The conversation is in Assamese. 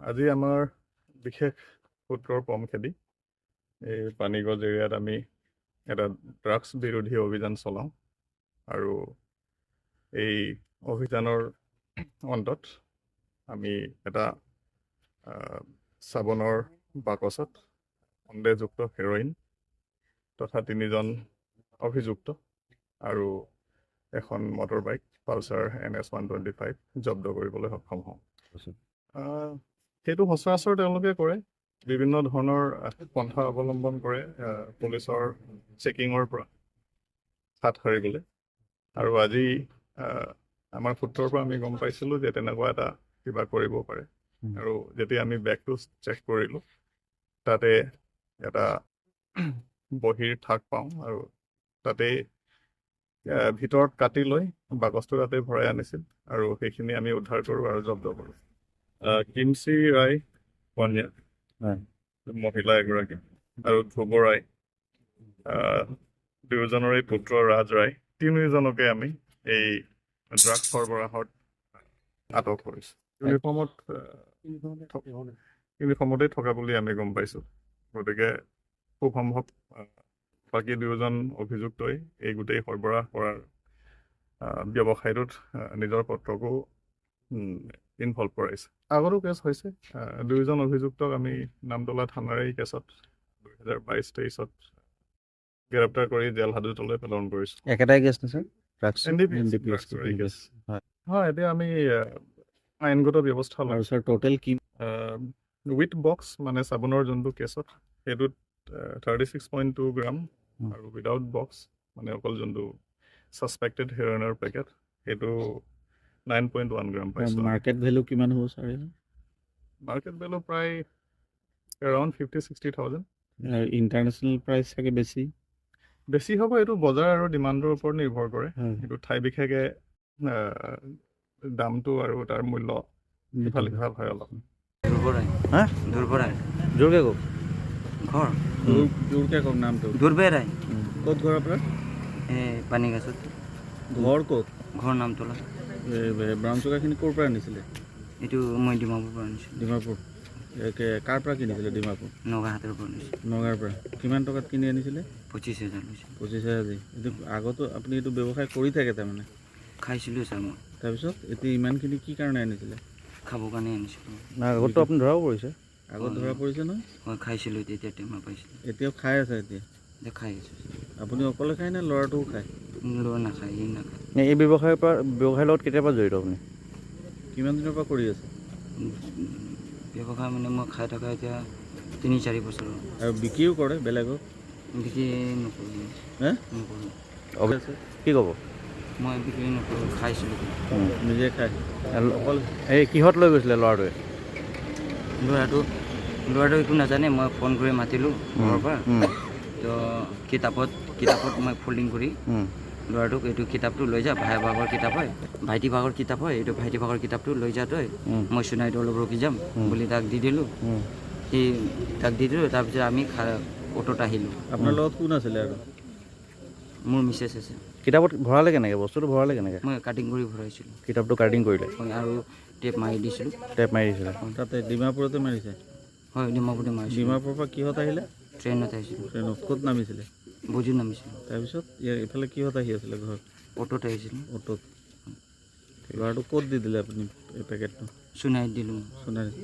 আজি আমাৰ বিশেষ সূত্ৰৰ পম খেদি এই পানীগছ এৰিয়াত আমি এটা ড্ৰাগছ বিৰোধী অভিযান চলাওঁ আৰু এই অভিযানৰ অন্তত আমি এটা চাবোনৰ বাকচত সন্দেহযুক্ত হেৰইন তথা 3জন অভিযুক্ত আৰু এখন মটৰ বাইক পালচাৰ NS 125 জব্দ কৰিবলৈ সক্ষম হওঁ। সেইটো সচৰাচৰ তেওঁলোকে কৰে, বিভিন্ন ধৰণৰ পন্থা অৱলম্বন কৰে পুলিচৰ চেকিঙৰ পৰা হাত সাৰিবলৈ। আৰু আজি আমাৰ সূত্ৰৰ পৰা আমি গম পাইছিলোঁ যে তেনেকুৱা এটা কিবা কৰিব পাৰে। আৰু যেতিয়া আমি বেগটো চেক কৰিলোঁ তাতে এটা বহীৰ থাক পাওঁ আৰু তাতেই ভিতৰত কাটি লৈ বাকচটো তাতে ভৰাই আনিছিল আৰু সেইখিনি আমি উদ্ধাৰ কৰোঁ আৰু জব্দ কৰোঁ। কিমচি ৰায় পনীয়া মহিলা এগৰাকী আৰু ধ্ৰুৱ ৰায় দুয়োজনৰে পুত্ৰ ৰাজ ৰায়, তিনিওজনকে আমি এই ড্ৰাগছ সৰবৰাহত আটক কৰিছোঁ। ইউনিফৰ্মতেই থকা বুলি আমি গম পাইছোঁ। গতিকে খুব সম্ভৱ বাকী দুয়োজন অভিযুক্তই এই গোটেই সৰবৰাহ কৰাৰ ব্যৱসায়টোত নিজৰ পত্ৰকো ইনভলভ কৰাইছে। আগতো কেছ হৈছে, দুয়োজন অভিযুক্তক আমি নামতলা থানাৰ এই কেছত 2022-23 গ্ৰেপ্তাৰ কৰি জেল হাজতলৈ প্ৰেৰণ কৰিছোঁ। একেটাই কেছ নে ছাৰ? হয়, এতিয়া আমি আইনগত ব্যৱস্থা লওঁ। ছাৰ টোটেল কি উইথ বক্স মানে চাবোনৰ যোনটো কেছত সেইটোত 36.2 গ্ৰাম আৰু উইদাউট বক্স মানে অকল যোনটো ছাছপেক্টেড হেৰইনৰ পেকেট সেইটো 9.1 গ্ৰাম পাইছোঁ। মাৰ্কেট ভেলু কিমান হ'ব ছাৰ? মাৰ্কেট ভেলু প্ৰায় এৰাউণ্ড 50-60,000। ইণ্টাৰনেশ্যনেল প্ৰাইচ চাগে বেছি হ'ব, এইটো বজাৰ আৰু ডিমাণ্ডৰ ওপৰত নিৰ্ভৰ কৰে। এইটো ঠাই বিশেষে দামটো আৰু তাৰ মূল্য ইফাল সিফাল হয় অলপ। জোৰকে কওক। ঘৰ জোৰকে কওক নামটো। দুৰ্বেৰাই ক'ত ঘৰ আপোনাৰ? পানীগাছত। ঘৰ ক'ত? ঘৰ নামতলা। ব্ৰাউন চুগাৰখিনি ক'ৰ পৰা আনিছিলে? এইটো মই ডিমাপুৰ পৰা আনিছোঁ। ডিমাপুৰ। কাৰ পৰা কিনিছিলে ডিমাপুৰ? নগাহাটৰ পৰা আনিছোঁ। নগাৰ পৰা। কিমান টকাত কিনি আনিছিলে? 25,000 লৈছে। 25,000 দি। এইটো আগতো আপুনি এইটো ব্যৱসায় কৰি থাকে তাৰমানে? খাইছিলোঁ ছাৰ মই। তাৰপিছত এতিয়া ইমানখিনি কি কাৰণে আনিছিলে? খাবৰ কাৰণে আনিছিলোঁ। আগতো আপুনি ধৰাও পৰিছে? আগত ধৰা পৰিছে নহয়? হয়, খাইছিলোঁ তেতিয়া টেমা পাইছিলোঁ। এতিয়াও খাই আছে এতিয়া? এতিয়া খাই আছোঁ। আপুনি অকলে খায় নে ল'ৰাটোও খায়? ল'ৰা নাখায়, ই নাখায়। এই ব্যৱসায়ৰ লগত কেতিয়াৰ পৰা জড়িত আপুনি? কিমান দিনৰ পৰা কৰি আছে? ব্যৱসায় মানে মই খাই থকা এতিয়া 3-4 বছৰ। আৰু বিক্ৰীও কৰে বেলেগক? বিক্ৰী নকৰোঁ। নকৰোঁ। কি ক'ব? মই বিক্ৰী নকৰোঁ, খাইছিলোঁ। নিজে খায়? অকল এই কিহত লৈ গৈছিলে ল'ৰাটোৱে? ল'ৰাটো একো নাজানে, মই ফোন কৰি মাতিলোঁ ঘৰৰ পৰা। তো কিতাপত মই ফল্ডিং কৰি ল'ৰাটোক এইটো কিতাপটো লৈ যা, ভাগৰ কিতাপ হয়, ভাইটি ভাগৰ কিতাপ হয়, এইটো ভাইটি ভাগৰ কিতাপটো লৈ যা তই, মই সোণাৰীটো অলপ ৰখি যাম বুলি তাক দি দিলোঁ। তাৰপিছত আমি অ'টত আহিলোঁ। আপোনাৰ লগত কোন আছিলে আৰু? মোৰ মিছেছ আছে। কিতাপত ভৰালে কেনেকৈ? বস্তুটো ভৰালে কেনেকৈ? মই কাটিং কৰি ভৰাইছিলোঁ। কিতাপটো কাটিং কৰিলে? হয়, আৰু টেপ মাৰি দিছিলোঁ। টেপ মাৰি দিছিলে? তাতে ডিমাপুৰতে মাৰিছে? হয়, ডিমাপুৰতে মাৰিছিলোঁ। ডিমাপুৰৰ পৰা কিহত আহিলে? ট্ৰেইনত আহিছিলোঁ। ট্ৰেইনত ক'ত নামিছিলে? বজুত নামিছিলোঁ। তাৰপিছত এইফালে কিহত আহি আছিলে ঘৰত? অ'টত আহিছিলোঁ। অ'টত। ল'ৰাটো ক'ত দি দিলে আপুনি এই পেকেটটো? সোণাৰীত দিলোঁ। সোণাৰীত।